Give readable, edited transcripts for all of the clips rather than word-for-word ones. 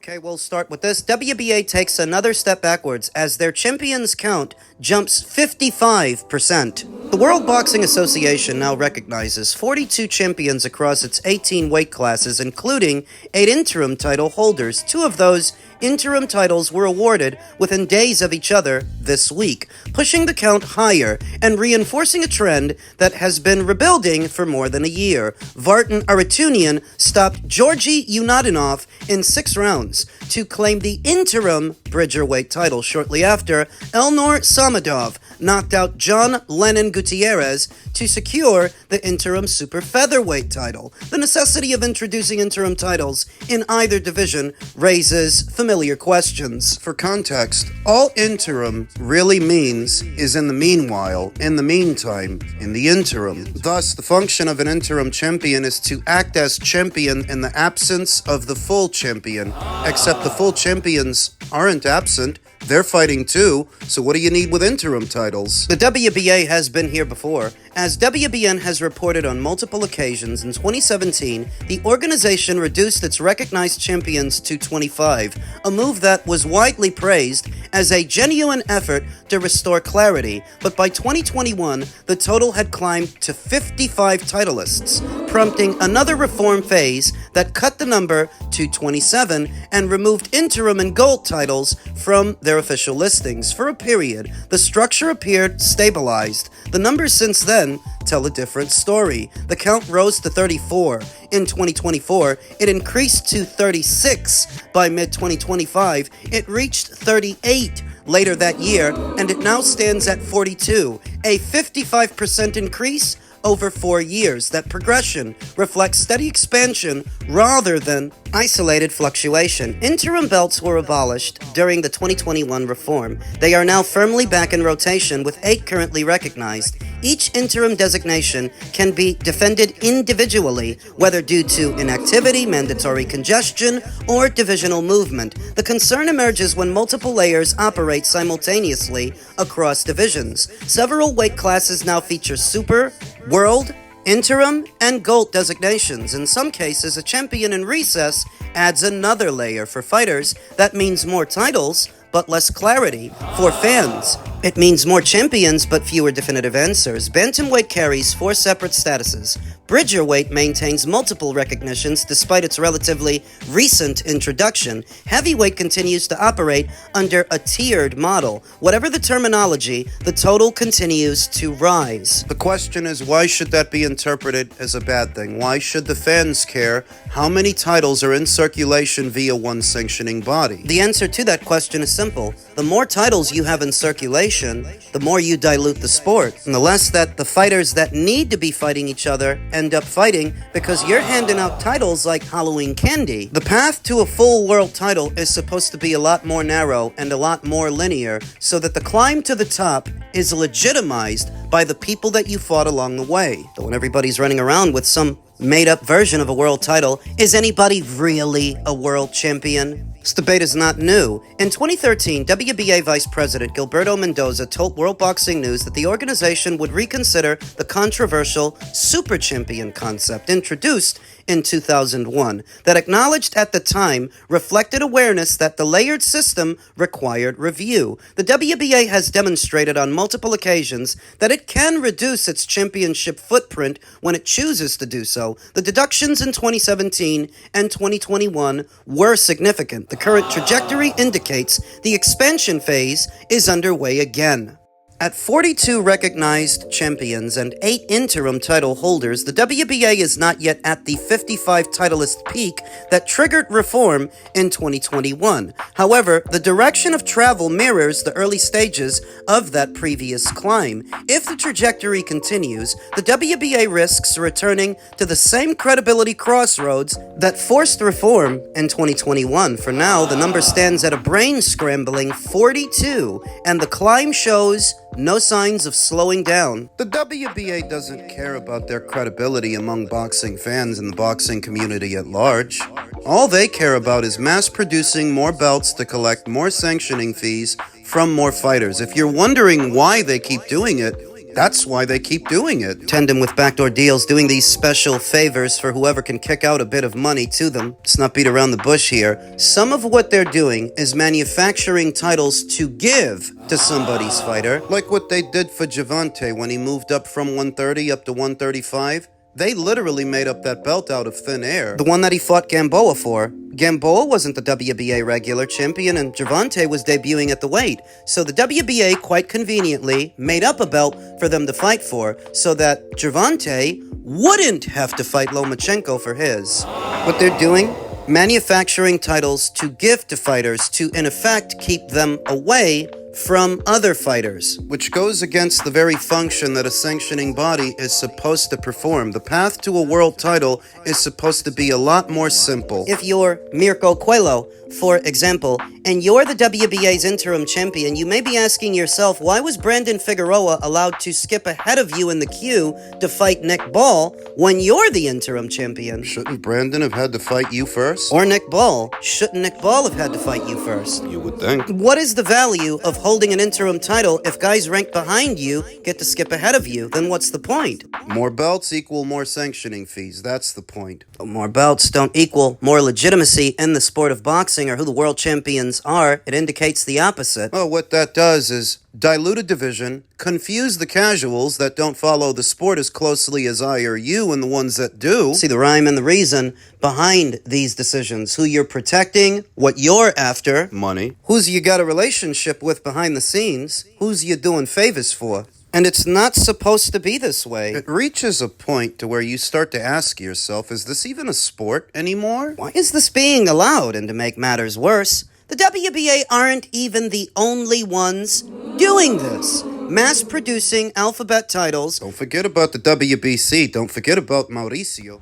Okay, we'll start with this. WBA takes another step backwards as their champions count jumps 55%. The World Boxing Association now recognizes 42 champions across its 18 weight classes, including 8 interim title holders. 2 of those interim titles were awarded within days of each other this week, pushing the count higher and reinforcing a trend that has been rebuilding for more than a year. Vartan Aratunian stopped Georgi Yunadinov in 6 rounds to claim the interim Bridgerweight title. Shortly after, Elnor Samadov knocked out John Lennon Gutierrez to secure the interim super featherweight title. The necessity of introducing interim titles in either division raises familiar questions. For context, all interim really means is in the meanwhile, in the meantime, in the interim. Thus, the function of an interim champion is to act as champion in the absence of the full champion, except the full champions aren't absent. They're fighting too, so what do you need with interim titles? The WBA has been here before. As WBN has reported on multiple occasions, in 2017, the organization reduced its recognized champions to 25, a move that was widely praised as a genuine effort to restore clarity. But by 2021, the total had climbed to 55 titleists, prompting another reform phase that cut the number to 27 and removed interim and gold titles from their official listings. For a period, the structure appeared stabilized. The numbers since then tell a different story. The count rose to 34 in 2024. It increased to 36 by mid-2025. It reached 38 later that year, and it now stands at 42, a 55% increase over 4 years. That progression reflects steady expansion rather than isolated fluctuation. Interim belts were abolished during the 2021 reform. They are now firmly back in rotation with 8 currently recognized. Each interim designation can be defended individually, whether due to inactivity, mandatory congestion, or divisional movement. The concern emerges when multiple layers operate simultaneously across divisions. Several weight classes now feature super, world, interim, and gold designations. In some cases, a champion in recess adds another layer. For fighters, that means more titles, but less clarity. For fans, it means more champions, but fewer definitive answers. Bantamweight carries 4 separate statuses. Bridgerweight maintains multiple recognitions despite its relatively recent introduction. Heavyweight continues to operate under a tiered model. Whatever the terminology, the total continues to rise. The question is, why should that be interpreted as a bad thing? Why should the fans care how many titles are in circulation via one sanctioning body? The answer to that question is simple. The more titles you have in circulation, the more you dilute the sport, and the less that the fighters that need to be fighting each other end up fighting because you're handing out titles like Halloween candy. The path to a full world title is supposed to be a lot more narrow and a lot more linear so that the climb to the top is legitimized by the people that you fought along the way. But when everybody's running around with some made-up version of a world title, is anybody really a world champion? This debate is not new. In 2013, WBA Vice President Gilberto Mendoza told World Boxing News that the organization would reconsider the controversial super champion concept introduced in 2001 that acknowledged at the time reflected awareness that the layered system required review. The WBA has demonstrated on multiple occasions that it can reduce its championship footprint when it chooses to do so. The deductions in 2017 and 2021 were significant. The current trajectory indicates the expansion phase is underway again. At 42 recognized champions and 8 interim title holders, the WBA is not yet at the 55 titleist peak that triggered reform in 2021. However, the direction of travel mirrors the early stages of that previous climb. If the trajectory continues, the WBA risks returning to the same credibility crossroads that forced reform in 2021. For now, the number stands at a brain-scrambling 42, and the climb shows no signs of slowing down. The WBA doesn't care about their credibility among boxing fans and the boxing community at large. All they care about is mass-producing more belts to collect more sanctioning fees from more fighters. If you're wondering why they keep doing it, That's why they keep doing it. Tandem with backdoor deals, doing these special favors for whoever can kick out a bit of money to them. Let's not beat around the bush here. Some of what they're doing is manufacturing titles to give to somebody's fighter. Like what they did for Gervonta when he moved up from 130 up to 135. They literally made up that belt out of thin air. The one that he fought Gamboa for. Gamboa wasn't the WBA regular champion, and Gervonta was debuting at the weight. So the WBA, quite conveniently, made up a belt for them to fight for, so that Gervonta wouldn't have to fight Lomachenko for his. What they're doing? Manufacturing titles to give to fighters to, in effect, keep them away from other fighters. Which goes against the very function that a sanctioning body is supposed to perform. The path to a world title is supposed to be a lot more simple. If you're Mirko Coelho, for example, and you're the WBA's interim champion, you may be asking yourself, why was Brandon Figueroa allowed to skip ahead of you in the queue to fight Nick Ball when you're the interim champion? Shouldn't Brandon have had to fight you first? Or Nick Ball. Shouldn't Nick Ball have had to fight you first? You would think. What is the value of holding an interim title if guys ranked behind you get to skip ahead of you? Then what's the point? More belts equal more sanctioning fees. That's the point. More belts don't equal more legitimacy in the sport of boxing or who the world champions are. It indicates the opposite. Well, what that does is dilute a division, confuse the casuals that don't follow the sport as closely as I or you and the ones that do. See the rhyme and the reason behind these decisions. Who you're protecting, what you're after. Money. Who's you got a relationship with behind the scenes. Who's you doing favors for. And it's not supposed to be this way. It reaches a point to where you start to ask yourself, is this even a sport anymore? Why is this being allowed? And to make matters worse, the WBA aren't even the only ones doing this. Mass-producing alphabet titles. Don't forget about the WBC. Don't forget about Mauricio.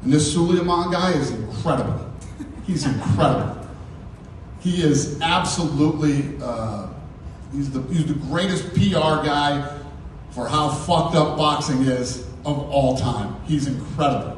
And this Sulaiman guy is incredible. He's incredible. He is absolutely, he's the greatest PR guy for how fucked up boxing is of all time. He's incredible.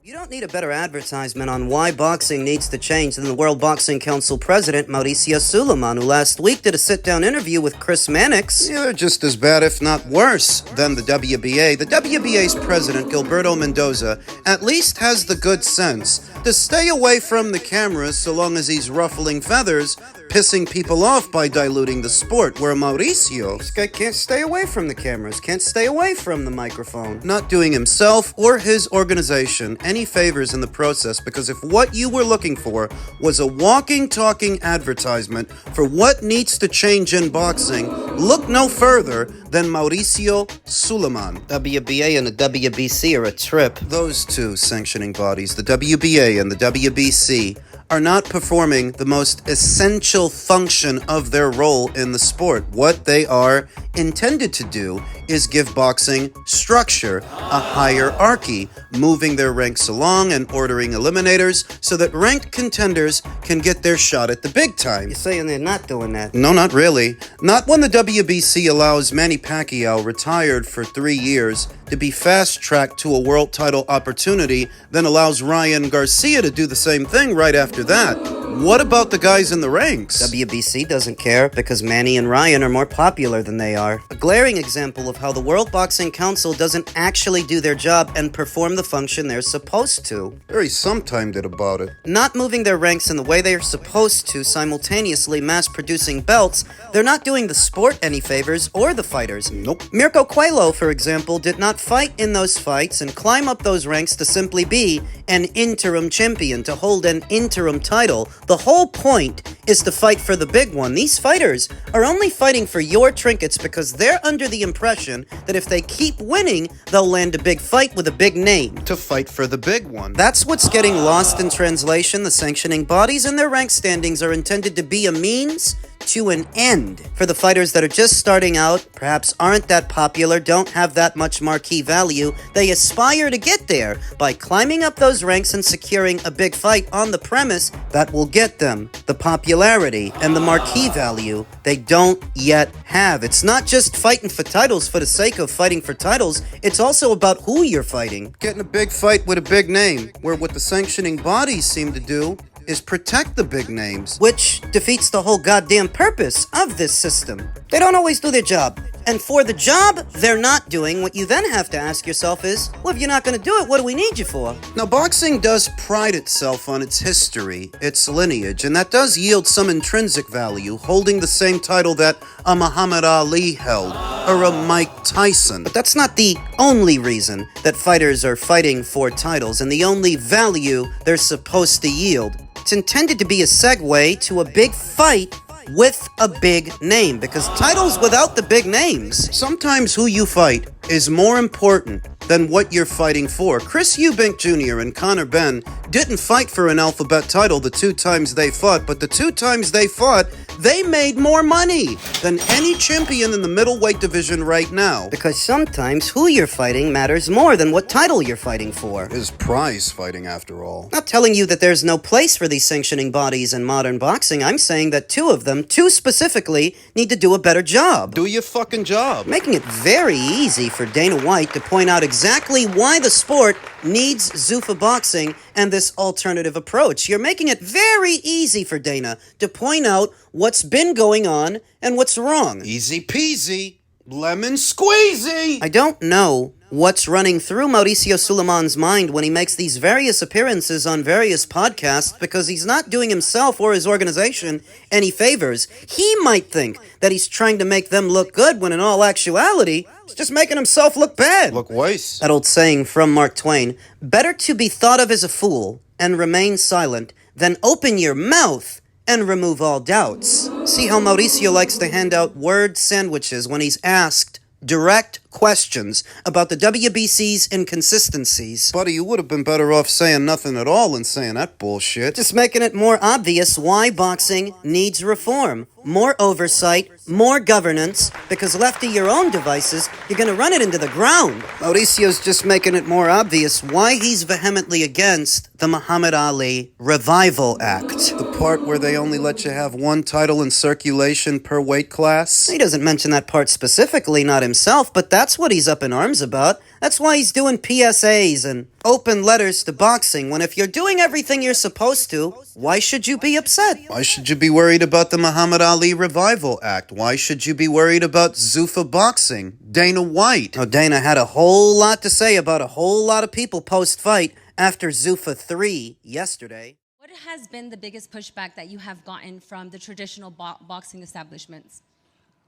You don't need a better advertisement on why boxing needs to change than the World Boxing Council president, Mauricio Sulaiman, who last week did a sit-down interview with Chris Mannix. Yeah, they're just as bad, if not worse, than the WBA. The WBA's president, Gilberto Mendoza, at least has the good sense to stay away from the cameras so long as he's ruffling feathers, pissing people off by diluting the sport, where Mauricio, This guy can't stay away from the cameras, can't stay away from the microphone. not doing himself or his organization any favors in the process, because if what you were looking for was a walking, talking advertisement for what needs to change in boxing, look no further than Mauricio Sulaiman. WBA and the WBC are a trip. Those two sanctioning bodies, the WBA and the WBC, are not performing the most essential function of their role in the sport. What they are intended to do is give boxing structure, a hierarchy, moving their ranks along and ordering eliminators so that ranked contenders can get their shot at the big time. You're saying they're not doing that. No, not really. Not when the WBC allows Manny Pacquiao, retired for 3 years, to be fast-tracked to a world title opportunity, then allows Ryan Garcia to do the same thing right after that. What about the guys in the ranks? WBC doesn't care because Manny and Ryan are more popular than they are. A glaring example of how the World Boxing Council doesn't actually do their job and perform the function they're supposed to. Very sometime did about it. Not moving their ranks in the way they are supposed to, simultaneously mass-producing belts, they're not doing the sport any favors or the fighters. Nope. Mirko Coelho, for example, did not fight in those fights and climb up those ranks to simply be an interim champion, to hold an interim title. The whole point is to fight for the big one. These fighters are only fighting for your trinkets because they're under the impression that if they keep winning, they'll land a big fight with a big name. To fight for the big one. That's what's getting lost in translation. The sanctioning bodies and their rank standings are intended to be a means to an end. For the fighters that are just starting out, perhaps aren't that popular, don't have that much marquee value, they aspire to get there by climbing up those ranks and securing a big fight on the premise that will get them the popularity and the marquee value they don't yet have. It's not just fighting for titles for the sake of fighting for titles, it's also about who you're fighting. Getting a big fight with a big name, where what the sanctioning bodies seem to do is protect the big names. Which defeats the whole goddamn purpose of this system. They don't always do their job. And for the job they're not doing, what you then have to ask yourself is, well, if you're not going to do it, what do we need you for? Now, boxing does pride itself on its history, its lineage, and that does yield some intrinsic value, holding the same title that a Muhammad Ali held, or a Mike Tyson. But that's not the only reason that fighters are fighting for titles, and the only value they're supposed to yield. It's intended to be a segue to a big fight with a big name, because titles without the big names. Sometimes who you fight is more important than what you're fighting for. Chris Eubank Jr. and Conor Benn didn't fight for an alphabet title the 2 times they fought, but the 2 times they fought, they made more money than any champion in the middleweight division right now. Because sometimes who you're fighting matters more than what title you're fighting for. Is prize fighting, after all. Not telling you that there's no place for these sanctioning bodies in modern boxing. I'm saying that 2 of them, 2 specifically, need to do a better job. Do your fucking job. Making it very easy for Dana White to point out exactly why the sport needs Zuffa boxing and this alternative approach. You're making it very easy for Dana to point out what's been going on and what's wrong. Easy peasy. Lemon squeezy. I don't know what's running through Mauricio Sulaiman's mind when he makes these various appearances on various podcasts, because he's not doing himself or his organization any favors. He might think that he's trying to make them look good when in all actuality, he's just making himself look bad. Look worse. That old saying from Mark Twain, better to be thought of as a fool and remain silent than open your mouth and remove all doubts. See how Mauricio likes to hand out word sandwiches when he's asked direct questions about the WBC's inconsistencies. Buddy, you would have been better off saying nothing at all than saying that bullshit. Just making it more obvious why boxing needs reform. More oversight, more governance, because left to your own devices, you're going to run it into the ground. Mauricio's just making it more obvious why he's vehemently against the Muhammad Ali Revival Act. The part where they only let you have 1 title in circulation per weight class? He doesn't mention that part specifically, not himself, but that's what he's up in arms about. That's why he's doing PSAs and open letters to boxing, when if you're doing everything you're supposed to, why should you be upset? Why should you be worried about the Muhammad Ali Revival Act? Why should you be worried about Zuffa boxing? Dana White. Oh, Dana had a whole lot to say about a whole lot of people post-fight after Zuffa 3 yesterday. What has been the biggest pushback that you have gotten from the traditional boxing establishments?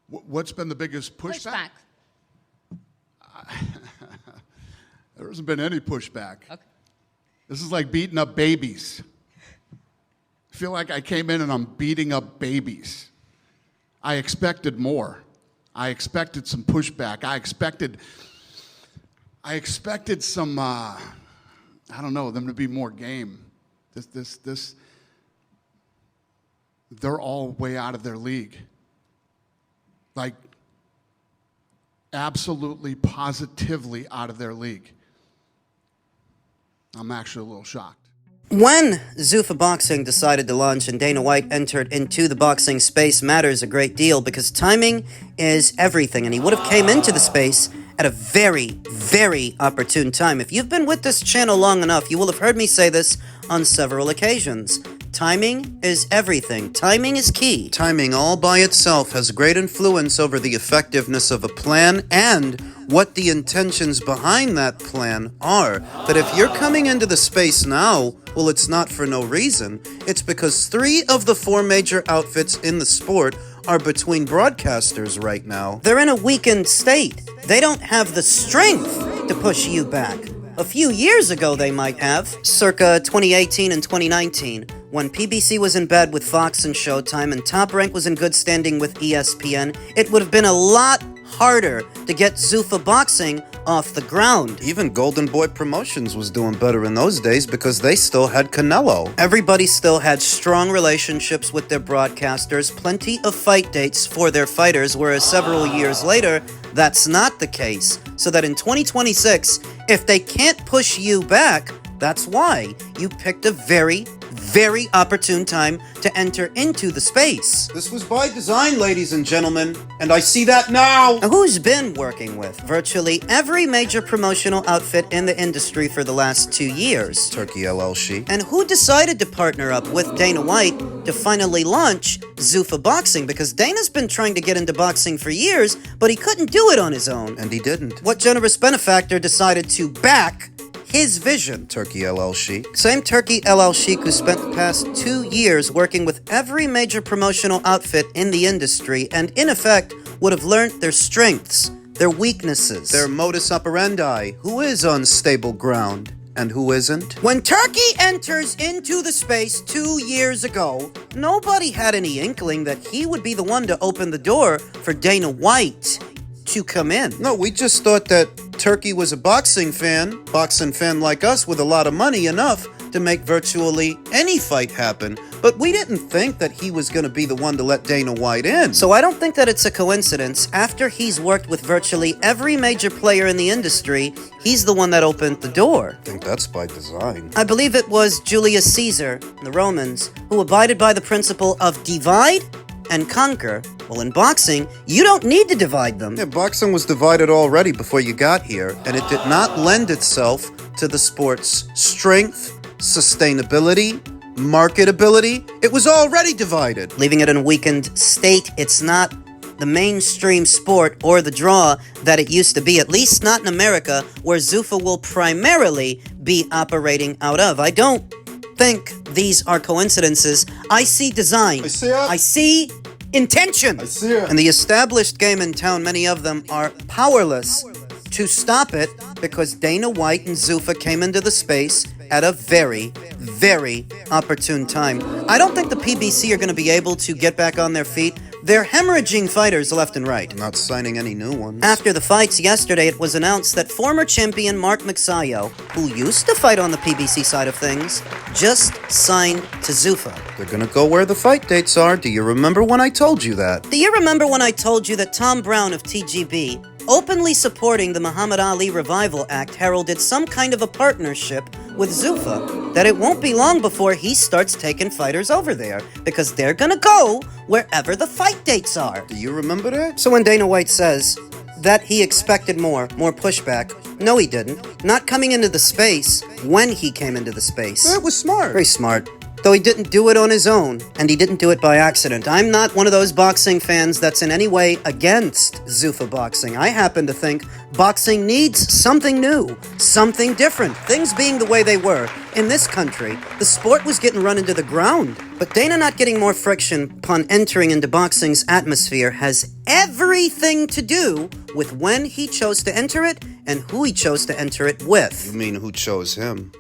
What's been the biggest pushback? There hasn't been any pushback. Okay. This is like beating up babies. I feel like I came in and I'm beating up babies. I expected more. I expected some pushback. I expected some, I don't know, them to be more game. They're all way out of their league. Like, absolutely, positively out of their league. I'm actually a little shocked. When Zuffa Boxing decided to launch and Dana White entered into the boxing space matters a great deal, because timing is everything, and he would have came into the space at a very, very opportune time. If you've been with this channel long enough, you will have heard me say this on several occasions. Timing is everything. Timing is key. Timing all by itself has great influence over the effectiveness of a plan and what the intentions behind that plan are. But if you're coming into the space now, well, it's not for no reason. It's because 3 of the 4 major outfits in the sport are between broadcasters right now. They're in a weakened state. They don't have the strength to push you back. A few years ago they might have, circa 2018 and 2019, when PBC was in bed with Fox and Showtime and Top Rank was in good standing with ESPN, it would have been a lot harder to get Zuffa Boxing off the ground. Even Golden Boy Promotions was doing better in those days because they still had Canelo. Everybody still had strong relationships with their broadcasters, plenty of fight dates for their fighters, whereas several years later, that's not the case. So that in 2026, if they can't push you back, that's why you picked a very, very opportune time to enter into the space. This was by design, ladies and gentlemen, and I see that now. Now, who's been working with virtually every major promotional outfit in the industry for the last 2 years? Turkey LLC. And who decided to partner up with Dana White to finally launch Zuffa Boxing? Because Dana's been trying to get into boxing for years, but he couldn't do it on his own. And he didn't. What generous benefactor decided to back his vision? Turkey LLC. Same Turkey LLC who spent the past 2 years working with every major promotional outfit in the industry and, in effect, would have learned their strengths, their weaknesses, Their modus operandi. Who is on stable ground and who isn't? When Turkey enters into the space 2 years ago, nobody had any inkling that he would be the one to open the door for Dana White to come in. No, we just thought that Turkey was a boxing fan like us with a lot of money, enough to make virtually any fight happen. But we didn't think that he was going to be the one to let Dana White in. So I don't think that it's a coincidence. After he's worked with virtually every major player in the industry, he's the one that opened the door. I think that's by design. I believe it was Julius Caesar, the Romans, who abided by the principle of divide and conquer. Well, in boxing, you don't need to divide them. Yeah, boxing was divided already before you got here, and it did not lend itself to the sport's strength, sustainability, marketability. It was already divided. Leaving it in a weakened state, it's not the mainstream sport or the draw that it used to be, at least not in America, where Zuffa will primarily be operating out of. I don't think these are coincidences. I see design. I see it. I see intention. I see it. And the established game in town, many of them are powerless to stop it because Dana White and Zuffa came into the space at a very, very opportune time. I don't think the PBC are going to be able to get back on their feet. They're hemorrhaging fighters left and right. Not signing any new ones. After the fights yesterday, it was announced that former champion Mark Magsayo, who used to fight on the PBC side of things, just signed to Zuffa. They're gonna go where the fight dates are. Do you remember when I told you that? Do you remember when I told you that Tom Brown of TGB, openly supporting the Muhammad Ali Revival Act, heralded some kind of a partnership with Zuffa? That it won't be long before he starts taking fighters over there, because they're gonna go wherever the fight dates are. Do you remember that? So when Dana White says that he expected more pushback, no he didn't. Not coming into the space when he came into the space. That was smart. Very smart. Though he didn't do it on his own, and he didn't do it by accident. I'm not one of those boxing fans that's in any way against Zuffa boxing. I happen to think boxing needs something new, something different. Things being the way they were in this country, the sport was getting run into the ground. But Dana not getting more friction upon entering into boxing's atmosphere has everything to do with when he chose to enter it and who he chose to enter it with. You mean who chose him?